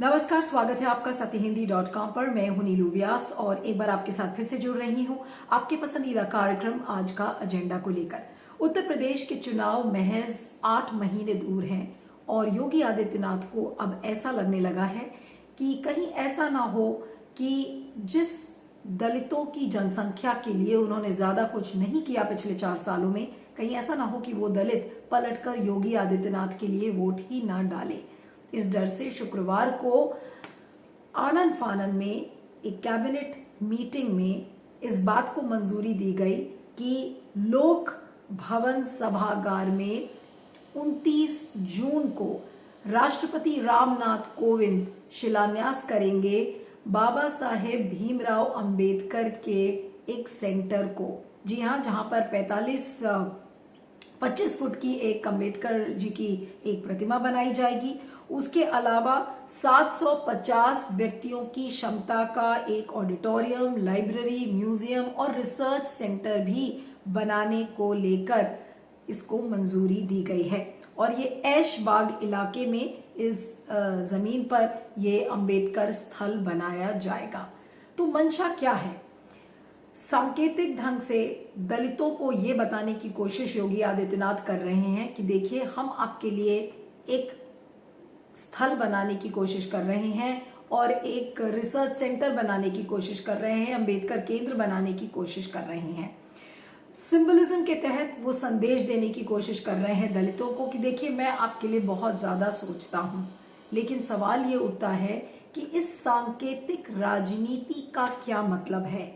नमस्कार, स्वागत है आपका सत्यहिंदी.com पर। मैं हूं नीलू व्यास और एक बार आपके साथ फिर से जुड़ रही हूं आपके पसंदीदा कार्यक्रम आज का एजेंडा को लेकर। उत्तर प्रदेश के चुनाव महज 8 महीने दूर हैं और योगी आदित्यनाथ को अब ऐसा लगने लगा है कि कहीं ऐसा ना हो कि जिस दलितों की जनसंख्या के लिए उन्होंने ज्यादा कुछ नहीं किया पिछले 4 सालों में, कहीं ऐसा ना हो कि वो दलित पलटकर योगी आदित्यनाथ के लिए वोट ही ना डाले। इस डर से शुक्रवार को आनन फानन में एक कैबिनेट मीटिंग में इस बात को मंजूरी दी गई कि लोक भवन सभागार में 29 जून को राष्ट्रपति रामनाथ कोविंद शिलान्यास करेंगे बाबा साहेब भीमराव अंबेडकर के एक सेंटर को। जी हाँ, जहां पर 25 फुट की एक अंबेडकर जी की एक प्रतिमा बनाई जाएगी। उसके अलावा 750 व्यक्तियों की क्षमता का एक ऑडिटोरियम, लाइब्रेरी, म्यूजियम और रिसर्च सेंटर भी बनाने को लेकर इसको मंजूरी दी गई है। और ये ऐशबाग इलाके में इस जमीन पर ये अंबेडकर स्थल बनाया जाएगा। तो मंशा क्या है? सांकेतिक ढंग से दलितों को ये बताने की कोशिश योगी आदित्यनाथ कर रहे हैं कि देखिए, हम आपके लिए एक स्थल बनाने की कोशिश कर रहे हैं और एक रिसर्च सेंटर बनाने की कोशिश कर रहे हैं, अंबेडकर केंद्र बनाने की कोशिश कर रहे हैं। सिंबलिज्म के तहत वो संदेश देने की कोशिश कर रहे हैं दलितों को कि देखिए, मैं आपके लिए बहुत ज्यादा सोचता हूं। लेकिन सवाल ये उठता है कि इस सांकेतिक राजनीति का क्या मतलब है?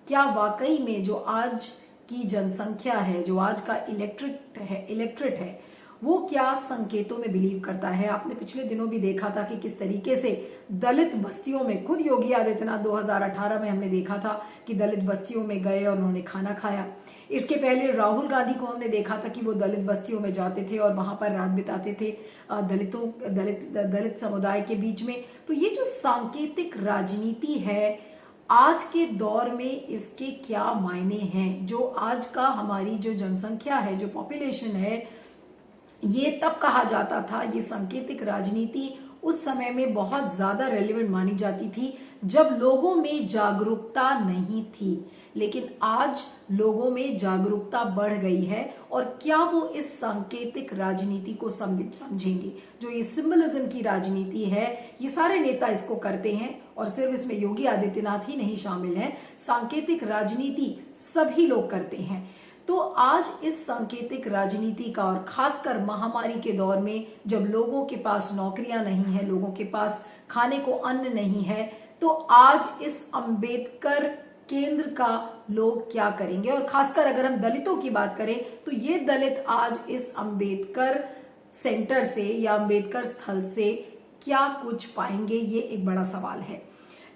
क्या वाकई में जो आज की जनसंख्या है, जो आज का इलेक्ट्रेट है, वो क्या संकेतों में बिलीव करता है? आपने पिछले दिनों भी देखा था कि किस तरीके से दलित बस्तियों में, खुद योगी आदित्यनाथ 2018 में हमने देखा था कि दलित बस्तियों में गए और उन्होंने खाना खाया। इसके पहले राहुल गांधी को हमने देखा था कि वो दलित बस्तियों में जाते थे और वहां पर रात बिताते थे दलित समुदाय के बीच में। तो ये जो सांकेतिक राजनीति है, आज के दौर में इसके क्या मायने हैं? जो आज का हमारी जो जनसंख्या है, जो पॉपुलेशन है, ये तब कहा जाता था, ये सांकेतिक राजनीति उस समय में बहुत ज्यादा रेलेवेंट मानी जाती थी जब लोगों में जागरूकता नहीं थी। लेकिन आज लोगों में जागरूकता बढ़ गई है और क्या वो इस सांकेतिक राजनीति को समझेंगे? जो ये सिंबलिज्म की राजनीति है, ये सारे नेता इसको करते हैं और सिर्फ इसमें योगी आदित्यनाथ ही नहीं शामिल है, सांकेतिक राजनीति सभी लोग करते हैं। तो आज इस सांकेतिक राजनीति का, और खासकर महामारी के दौर में जब लोगों के पास नौकरियां नहीं है, लोगों के पास खाने को अन्न नहीं है, तो आज इस अंबेडकर केंद्र का लोग क्या करेंगे? और खासकर अगर हम दलितों की बात करें तो ये दलित आज इस अंबेडकर सेंटर से या अंबेडकर स्थल से क्या कुछ पाएंगे? ये एक बड़ा सवाल है।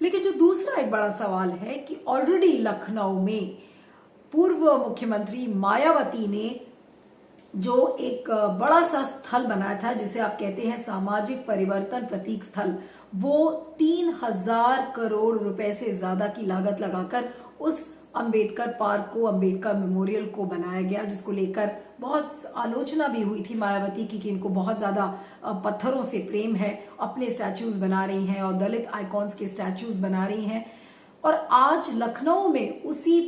लेकिन जो दूसरा एक बड़ा सवाल है कि ऑलरेडी लखनऊ में पूर्व मुख्यमंत्री मायावती ने जो एक बड़ा सा स्थल बनाया था, जिसे आप कहते हैं सामाजिक परिवर्तन प्रतीक स्थल, वो 3000 करोड़ रुपए से ज्यादा की लागत लगाकर उस अंबेडकर पार्क को, अंबेडकर मेमोरियल को बनाया गया, जिसको लेकर बहुत आलोचना भी हुई थी मायावती की कि इनको बहुत ज्यादा पत्थरों से प्रेम है, अपने स्टैच्यूज बना रही हैं और दलित आइकॉन्स के स्टैच्यूज बना रही हैं। और आज लखनऊ में उसी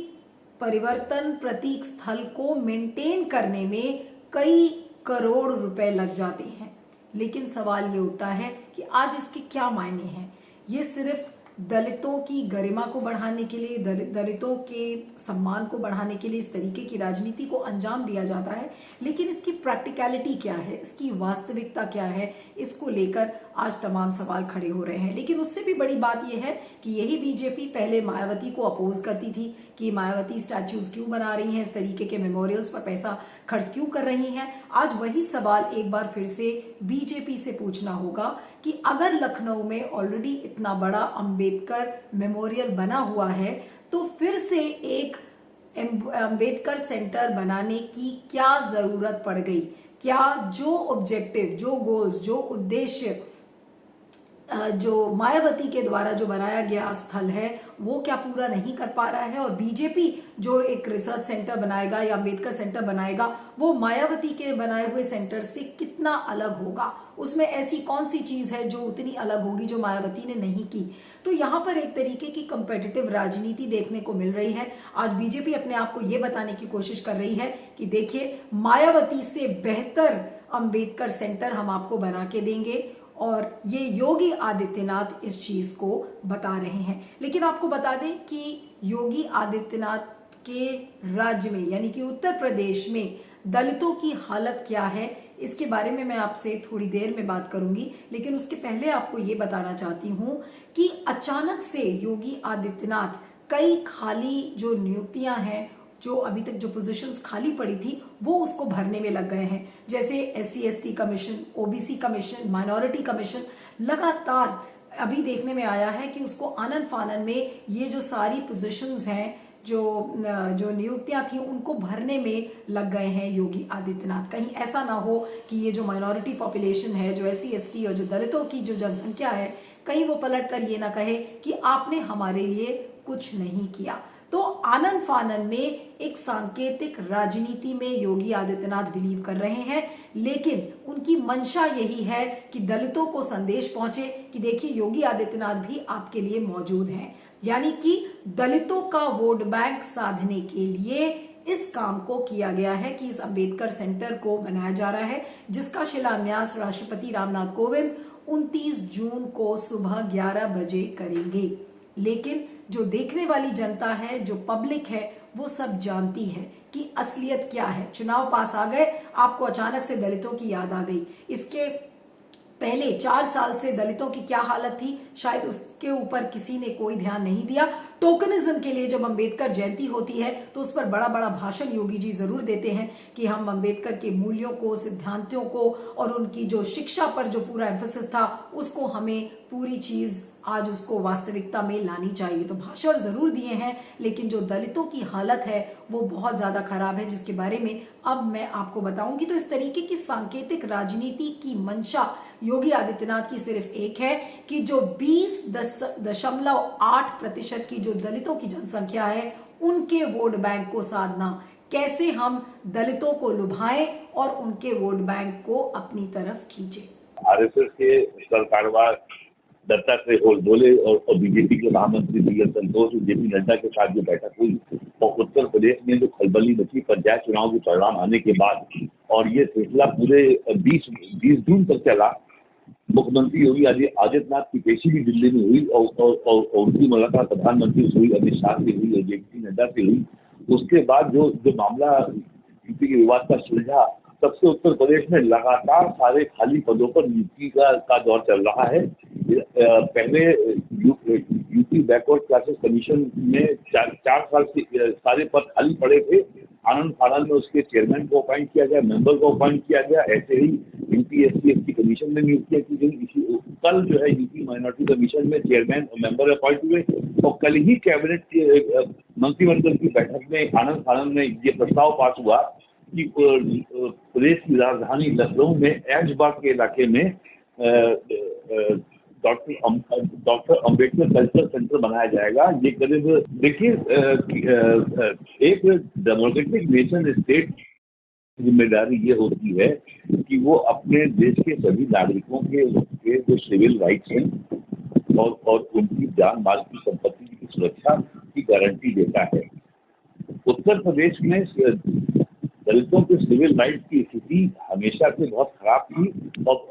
परिवर्तन प्रतीक स्थल को मेंटेन करने में कई करोड़ रुपए लग जाते हैं। लेकिन सवाल ये उठता है कि आज इसके क्या मायने हैं? ये सिर्फ दलितों की गरिमा को बढ़ाने के लिए, दलितों के सम्मान को बढ़ाने के लिए इस तरीके की राजनीति को अंजाम दिया जाता है। लेकिन इसकी प्रैक्टिकलिटी क्या है, इसकी वास्तविकता क्या है, इसको लेकर आज तमाम सवाल खड़े हो रहे हैं। लेकिन उससे भी बड़ी बात यह है कि यही बीजेपी पहले मायावती को अपोज करती थी कि मायावती स्टैच्यूज क्यों बना रही हैं, इस तरीके के मेमोरियल्स पर पैसा खर्च क्यों कर रही हैं। आज वही सवाल एक बार फिर से बीजेपी से पूछना होगा कि अगर लखनऊ में ऑलरेडी इतना बड़ा अंबेडकर मेमोरियल बना हुआ है, तो फिर से एक अंबेडकर सेंटर बनाने की क्या जरूरत पड़ गई? क्या जो ऑब्जेक्टिव, जो गोल्स, जो उद्देश्य जो मायावती के द्वारा जो बनाया गया स्थल है वो क्या पूरा नहीं कर पा रहा है, और बीजेपी जो एक रिसर्च सेंटर बनाएगा या अंबेडकर सेंटर बनाएगा वो मायावती के बनाए हुए सेंटर से कितना अलग होगा, उसमें ऐसी कौन सी चीज है जो उतनी अलग होगी जो मायावती ने नहीं की। तो यहाँ पर एक तरीके की कंपेटिटिव राजनीति देखने को मिल रही है। आज बीजेपी अपने आप को ये बताने की कोशिश कर रही है कि देखिए मायावती से बेहतर अंबेडकर सेंटर हम आपको बना के देंगे, और ये योगी आदित्यनाथ इस चीज को बता रहे हैं। लेकिन आपको बता दें कि योगी आदित्यनाथ के राज्य में यानी कि उत्तर प्रदेश में दलितों की हालत क्या है, इसके बारे में मैं आपसे थोड़ी देर में बात करूंगी। लेकिन उसके पहले आपको ये बताना चाहती हूं कि अचानक से योगी आदित्यनाथ कई खाली जो नियुक्तियां हैं, जो अभी तक जो पोजीशंस खाली पड़ी थी वो उसको भरने में लग गए हैं। जैसे SC/ST commission, OBC commission, minority commission, लगातार अभी देखने में आया है कि उसको आनन फानन में ये जो सारी पोजीशंस हैं, जो नियुक्तियां थी उनको भरने में लग गए हैं योगी आदित्यनाथ। कहीं ऐसा ना हो कि ये जो माइनॉरिटी पॉपुलेशन है, जो SC/ST और जो दलितों की जो जनसंख्या है, कहीं वो पलट कर ये ना कहे कि आपने हमारे लिए कुछ नहीं किया। तो आनन फानन में एक सांकेतिक राजनीति में योगी आदित्यनाथ बिलीव कर रहे हैं, लेकिन उनकी मंशा यही है कि दलितों को संदेश पहुंचे कि देखिए योगी आदित्यनाथ भी आपके लिए मौजूद हैं। यानी कि दलितों का वोट बैंक साधने के लिए इस काम को किया गया है कि इस अंबेडकर सेंटर को बनाया जा रहा है, जिसका शिलान्यास राष्ट्रपति रामनाथ कोविंद 29 जून को सुबह 11 बजे करेंगे। लेकिन जो देखने वाली जनता है, जो पब्लिक है, वो सब जानती है कि असलियत क्या है। चुनाव पास आ गए, आपको अचानक से दलितों की याद आ गई। इसके पहले 4 साल से दलितों की क्या हालत थी, शायद उसके ऊपर किसी ने कोई ध्यान नहीं दिया। टोकनिज्म के लिए जब अंबेडकर जयंती होती है तो उस पर बड़ा बड़ा भाषण योगी जी जरूर देते हैं कि हम अंबेडकर के मूल्यों को, सिद्धांतों को और उनकी जो शिक्षा पर जो पूरा एम्फेसिस था उसको हमें पूरी चीज आज उसको वास्तविकता में लानी चाहिए। तो भाषण जरूर दिए हैं, लेकिन जो दलितों की हालत है वो बहुत ज्यादा खराब है, जिसके बारे में अब मैं आपको बताऊंगी। तो इस तरीके की सांकेतिक राजनीति की मंशा योगी आदित्यनाथ की सिर्फ एक है कि जो 20.8% की जो दलितों की जनसंख्या है उनके वोट बैंक को साधना, कैसे हम दलितों को लुभाएं और उनके वोट बैंक को अपनी तरफ खींचे। RSS के सरकारवार दत्ता से बोले और बीजेपी के महामंत्री दिग्विजय संतोष और JP नड्डा के साथ जो बैठक हुई और उत्तर प्रदेश में जो खलबली मची पंचायत चुनाव के परिणाम आने के बाद, और ये सिलसिला पूरे 20 जून तक चला। मुख्यमंत्री योगी आदित्यनाथ की पेशी भी दिल्ली में हुई और उनकी मुलाकात प्रधानमंत्री से हुई, अमित शाह से हुई और JP नड्डा से हुई। उसके बाद जो मामला यूपी के विवाद का सुलझा, तब से उत्तर प्रदेश में लगातार सारे खाली पदों पर नियुक्ति का दौर चल रहा है। पहले यूपी बैकवर्ड क्लासेस कमीशन में 4 साल से सारे पद खाली पड़े थे। आनंद फानंद में उसके चेयरमैन को अपॉइंट किया गया, मेंबर को अपॉइंट किया गया। ऐसे ही यूपी SC/ST कमीशन में नियुक्तियां की गई। कल जो है यूपी माइनॉरिटी कमीशन में चेयरमैन और मेंबर अपॉइंट हुए और कल ही कैबिनेट मंत्रिमंडल की बैठक में आनंद फानंद में ये प्रस्ताव पास हुआ कि प्रदेश की राजधानी लखनऊ में ऐशबाग के इलाके में डॉक्टर अंबेडकर कल्चरल सेंटर बनाया जाएगा। ये करीब देखिए, एक डेमोक्रेटिक नेशन स्टेट जिम्मेदारी ये होती है कि वो अपने देश के सभी नागरिकों के जो सिविल राइट्स हैं और उनकी जान माल की संपत्ति की सुरक्षा की गारंटी देता है। उत्तर प्रदेश में दलितों के सिविल राइट्स की स्थिति हमेशा से बहुत खराब थी और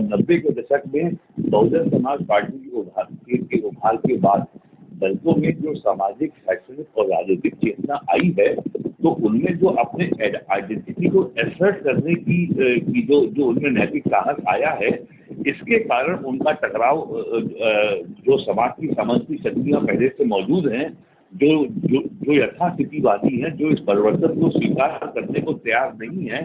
90 के दशक में बहुजन समाज पार्टी के उभार के बाद दलितों में जो सामाजिक, शैक्षणिक और राजनीतिक चेतना आई है, तो उनमें जो अपने आइडेंटिटी को एसर्ट करने की जो उनमें नैतिक साहस आया है, इसके कारण उनका टकराव जो समाज की समझती शक्तियां पहले से मौजूद हैं, जो यथास्थितिवादी हैं, जो इस परिवर्तन को स्वीकार करने को तैयार नहीं है।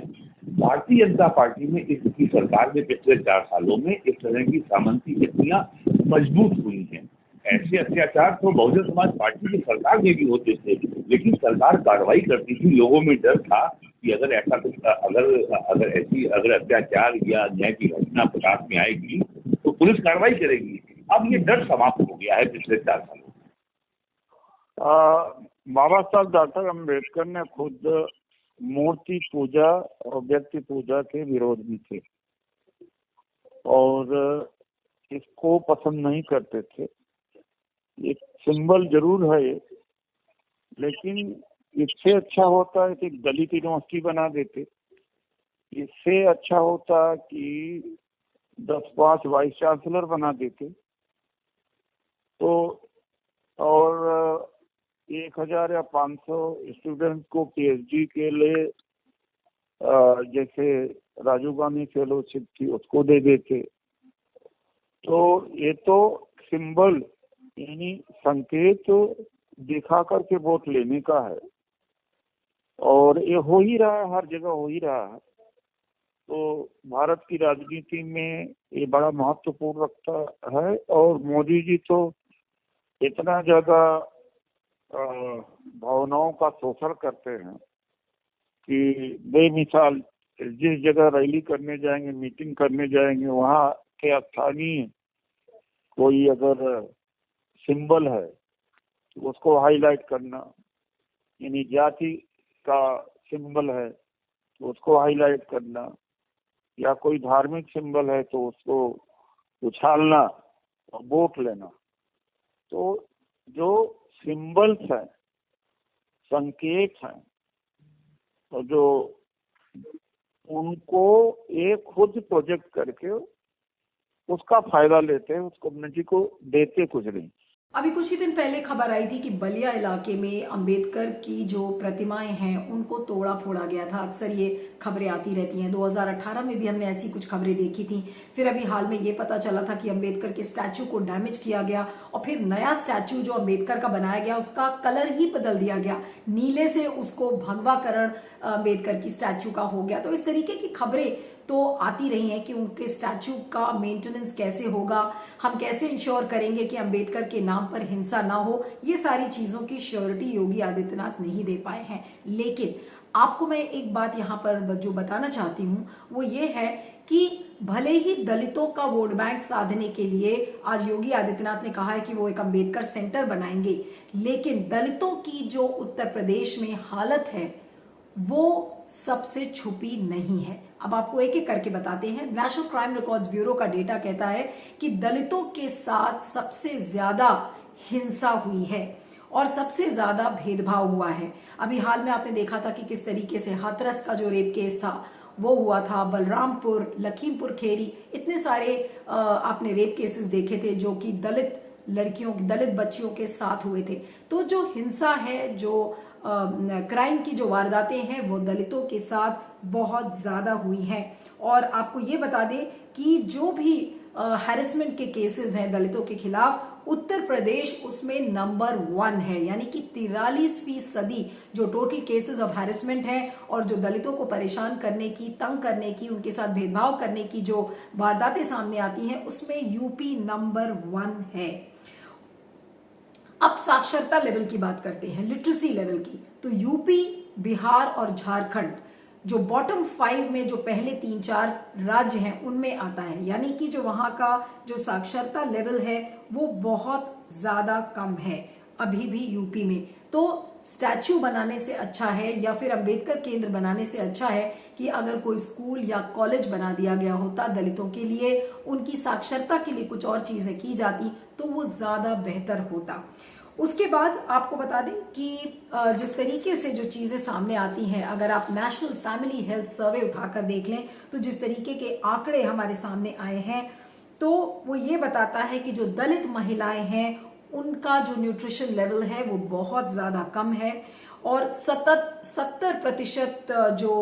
भारतीय जनता पार्टी में इसकी सरकार में पिछले 4 सालों में इस तरह की सामंती शक्तियां मजबूत हुई हैं। ऐसे अत्याचार तो बहुजन समाज पार्टी की सरकार में भी होते थे, लेकिन सरकार कार्रवाई करती थी। लोगों में डर था कि अगर ऐसा कुछ अगर अत्याचार या अन्याय की घटना प्रकाश में आएगी पुलिस कार्रवाई करेगी। अब ये डर समाप्त हो गया है पिछले 4 सालों में। बाबा साहब डॉक्टर अम्बेडकर ने खुद मूर्ति पूजा और व्यक्ति पूजा के विरोध में थे और इसको पसंद नहीं करते थे। एक सिंबल जरूर है ये, लेकिन इससे अच्छा होता है कि दलित यूनिवर्सिटी बना देते। इससे अच्छा होता कि 10-5 वाइस चांसलर बना देते। तो और 1000 या 500 स्टूडेंट को पीएचडी के लिए जैसे राजीव गांधी फेलोशिप थी उसको दे देते। तो ये तो सिंबल यानी संकेत दिखा करके वोट लेने का है और ये हो ही रहा है, हर जगह हो ही रहा है। तो भारत की राजनीति में ये बड़ा महत्वपूर्ण रखता है और मोदी जी तो इतना ज्यादा भावनाओं का शोषण करते हैं कि बेमिसाल जिस जगह रैली करने जाएंगे, मीटिंग करने जाएंगे, वहाँ के स्थानीय कोई अगर सिंबल है तो उसको हाईलाइट करना, यानी जाति का सिंबल है तो उसको हाईलाइट करना, या कोई धार्मिक सिंबल है तो उसको उछालना और वोट लेना। तो जो सिंबल्स हैं, संकेत हैं, तो जो उनको एक खुद प्रोजेक्ट करके उसका फायदा लेते हैं, उस कम्युनिटी को देते कुछ नहीं। अभी कुछ ही दिन पहले खबर आई थी कि बलिया इलाके में अंबेडकर की जो प्रतिमाएं हैं उनको तोड़ा फोड़ा गया था। अक्सर ये खबरें आती रहती हैं। 2018 में भी हमने ऐसी कुछ खबरें देखी थी। फिर अभी हाल में ये पता चला था कि अंबेडकर के स्टैचू को डैमेज किया गया और फिर नया स्टैचू जो अंबेडकर का बनाया गया उसका कलर ही बदल दिया गया, नीले से उसको भगवाकरण अंबेडकर की स्टैचू का हो गया। तो इस तरीके की खबरें तो आती रही हैं कि उनके स्टैचू का मेंटेनेंस कैसे होगा, हम कैसे इंश्योर करेंगे कि अंबेडकर के नाम पर हिंसा ना हो। ये सारी चीजों की श्योरिटी योगी आदित्यनाथ नहीं दे पाए हैं। लेकिन आपको मैं एक बात यहाँ पर जो बताना चाहती हूँ वो ये है कि भले ही दलितों का वोट बैंक साधने के लिए आज योगी आदित्यनाथ ने कहा है कि वो एक अंबेडकर सेंटर बनाएंगे, लेकिन दलितों की जो उत्तर प्रदेश में हालत है वो सबसे छुपी नहीं है। अब आपको एक एक करके बताते हैं। नेशनल क्राइम रिकॉर्ड्स ब्यूरो का डेटा कहता है कि दलितों के साथ सबसे ज्यादा हिंसा हुई है और सबसे ज्यादा भेदभाव हुआ है। अभी हाल में आपने देखा था कि किस तरीके से हाथरस का जो रेप केस था वो हुआ था, बलरामपुर, लखीमपुर खीरी, इतने सारे आपने रेप केसेस देखे थे जो कि दलित लड़कियों, दलित बच्चियों के साथ हुए थे। तो जो हिंसा है, जो क्राइम की जो वारदातें हैं वो दलितों के साथ बहुत ज्यादा हुई हैं। और आपको ये बता दें कि जो भी हैरेसमेंट के केसेस हैं दलितों के खिलाफ, उत्तर प्रदेश उसमें नंबर 1 है। यानी कि 43% जो टोटल केसेस ऑफ हैरेसमेंट है और जो दलितों को परेशान करने की, तंग करने की, उनके साथ भेदभाव करने की जो वारदातें सामने आती हैं उसमें यूपी नंबर 1 है। अब साक्षरता लेवल की बात करते हैं, लिटरेसी लेवल की। तो यूपी, बिहार और झारखंड जो बॉटम 5 में जो पहले 3-4 राज्य हैं उनमें आता है। यानी कि जो वहां का जो साक्षरता लेवल है वो बहुत ज्यादा कम है अभी भी यूपी में। तो स्टैचू बनाने से अच्छा है या फिर अंबेडकर केंद्र बनाने से अच्छा है कि अगर कोई स्कूल या कॉलेज बना दिया गया होता दलितों के लिए, उनकी साक्षरता के लिए कुछ और चीजें की जाती तो वो ज्यादा बेहतर होता। उसके बाद आपको बता दें कि जिस तरीके से जो चीजें सामने आती हैं, अगर आप नेशनल फैमिली हेल्थ सर्वे उठाकर देख लें तो जिस तरीके के आंकड़े हमारे सामने आए हैं तो वो ये बताता है कि जो दलित महिलाएं हैं उनका जो न्यूट्रिशन लेवल है वो बहुत ज्यादा कम है और 70% जो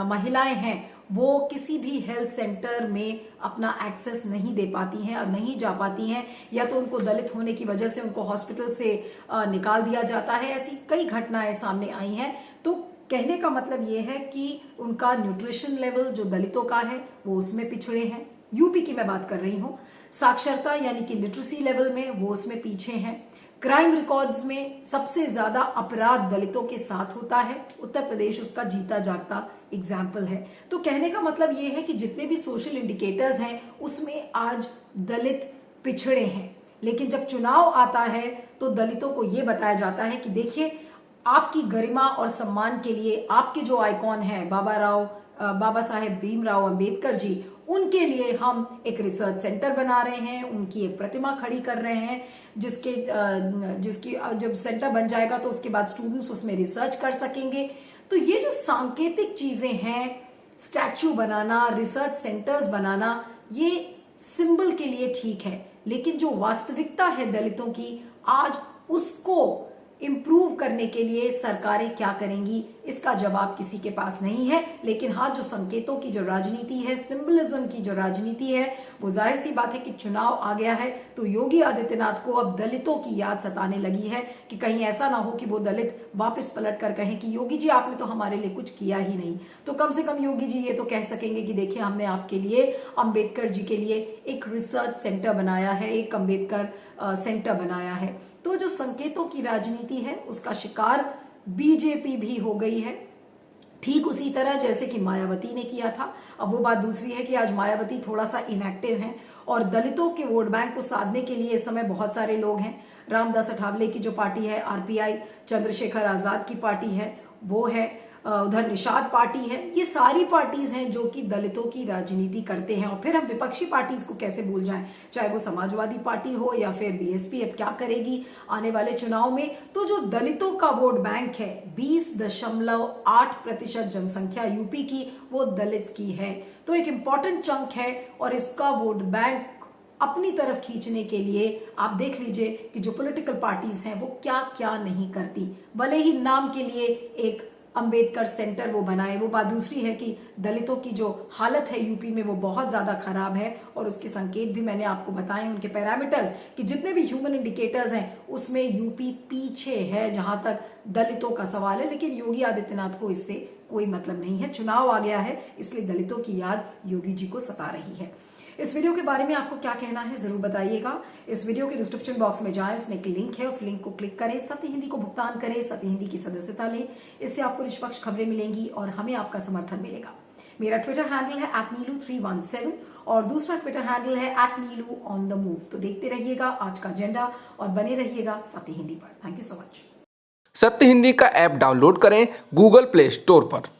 महिलाएं हैं वो किसी भी हेल्थ सेंटर में अपना एक्सेस नहीं दे पाती हैं और नहीं जा पाती हैं, या तो उनको दलित होने की वजह से उनको हॉस्पिटल से निकाल दिया जाता है। ऐसी कई घटनाएं सामने आई हैं। तो कहने का मतलब ये है कि उनका न्यूट्रिशन लेवल जो दलितों का है वो उसमें पिछड़े हैं। यूपी की मैं बात कर रही हूँ। साक्षरता यानी कि लिटरेसी लेवल में वो उसमें पीछे हैं। क्राइम रिकॉर्ड्स में सबसे ज्यादा अपराध दलितों के साथ होता है। उत्तर प्रदेश उसका जीता जागता एग्जाम्पल है। तो कहने का मतलब ये है कि जितने भी सोशल इंडिकेटर्स हैं उसमें आज दलित पिछड़े हैं, लेकिन जब चुनाव आता है तो दलितों को यह बताया जाता है कि देखिए, आपकी गरिमा और सम्मान के लिए आपके जो आइकॉन हैं बाबा साहेब भीमराव अंबेडकर जी, उनके लिए हम एक रिसर्च सेंटर बना रहे हैं, उनकी एक प्रतिमा खड़ी कर रहे हैं, जिसकी जब सेंटर बन जाएगा तो उसके बाद स्टूडेंट्स उसमें रिसर्च कर सकेंगे। तो ये जो सांकेतिक चीजें हैं, स्टैच्यू बनाना, रिसर्च सेंटर्स बनाना, ये सिंबल के लिए ठीक है, लेकिन जो वास्तविकता है दलितों की, आज उसको इंप्रूव करने के लिए सरकारें क्या करेंगी, इसका जवाब किसी के पास नहीं है। लेकिन हाँ, जो संकेतों की जो राजनीति है, सिंबलिज्म की जो राजनीति है, वो जाहिर सी बात है कि चुनाव आ गया है तो योगी आदित्यनाथ को अब दलितों की याद सताने लगी है कि कहीं ऐसा ना हो कि वो दलित वापस पलट कर कहें कि योगी जी आपने तो हमारे लिए कुछ किया ही नहीं। तो कम से कम योगी जी ये तो कह सकेंगे कि देखिए, हमने आपके लिए, अंबेडकर जी के लिए एक रिसर्च सेंटर बनाया है, एक अंबेडकर सेंटर बनाया है। तो जो संकेतों की राजनीति है उसका शिकार बीजेपी भी हो गई है, ठीक उसी तरह जैसे कि मायावती ने किया था। अब वो बात दूसरी है कि आज मायावती थोड़ा सा इनएक्टिव हैं और दलितों के वोट बैंक को साधने के लिए इस समय बहुत सारे लोग हैं। रामदास अठावले की जो पार्टी है आरपीआई, चंद्रशेखर आजाद की पार्टी है वो है, उधर निषाद पार्टी है, ये सारी पार्टीज हैं जो कि दलितों की राजनीति करते हैं। और फिर हम विपक्षी पार्टीज को कैसे भूल जाएं, चाहे वो समाजवादी पार्टी हो या फिर बीएसपी अब क्या करेगी आने वाले चुनाव में। तो जो दलितों का वोट बैंक है, 20.8% जनसंख्या यूपी की वो दलित की है, तो एक इंपॉर्टेंट चंक है। और इसका वोट बैंक अपनी तरफ खींचने के लिए आप देख लीजिए कि जो पॉलिटिकल पार्टीज हैं वो क्या क्या नहीं करती। भले ही नाम के लिए एक अंबेडकर सेंटर वो बनाए, वो बात दूसरी है कि दलितों की जो हालत है यूपी में वो बहुत ज्यादा खराब है। और उसके संकेत भी मैंने आपको बताए, उनके पैरामीटर्स कि जितने भी ह्यूमन इंडिकेटर्स हैं उसमें यूपी पीछे है जहां तक दलितों का सवाल है। लेकिन योगी आदित्यनाथ को इससे कोई मतलब नहीं है, चुनाव आ गया है इसलिए दलितों की याद योगी जी को सता रही है। इस वीडियो के बारे में आपको क्या कहना है जरूर बताइएगा। इस वीडियो के डिस्क्रिप्शन बॉक्स में जाएं, उसमें एक लिंक है, उस लिंक को क्लिक करें, सत्य हिंदी को भुगतान करें, सत्य हिंदी की सदस्यता लें। इससे आपको निष्पक्ष खबरें मिलेंगी और हमें आपका समर्थन मिलेगा। मेरा ट्विटर हैंडल है @नीलू317 और दूसरा ट्विटर हैंडल है @नीलू_on_the_move। तो देखते रहिएगा आज का एजेंडा और बने रहिएगा सत्य हिंदी पर। Thank you so much. सत्य हिंदी का ऐप डाउनलोड करें गूगल प्ले स्टोर पर।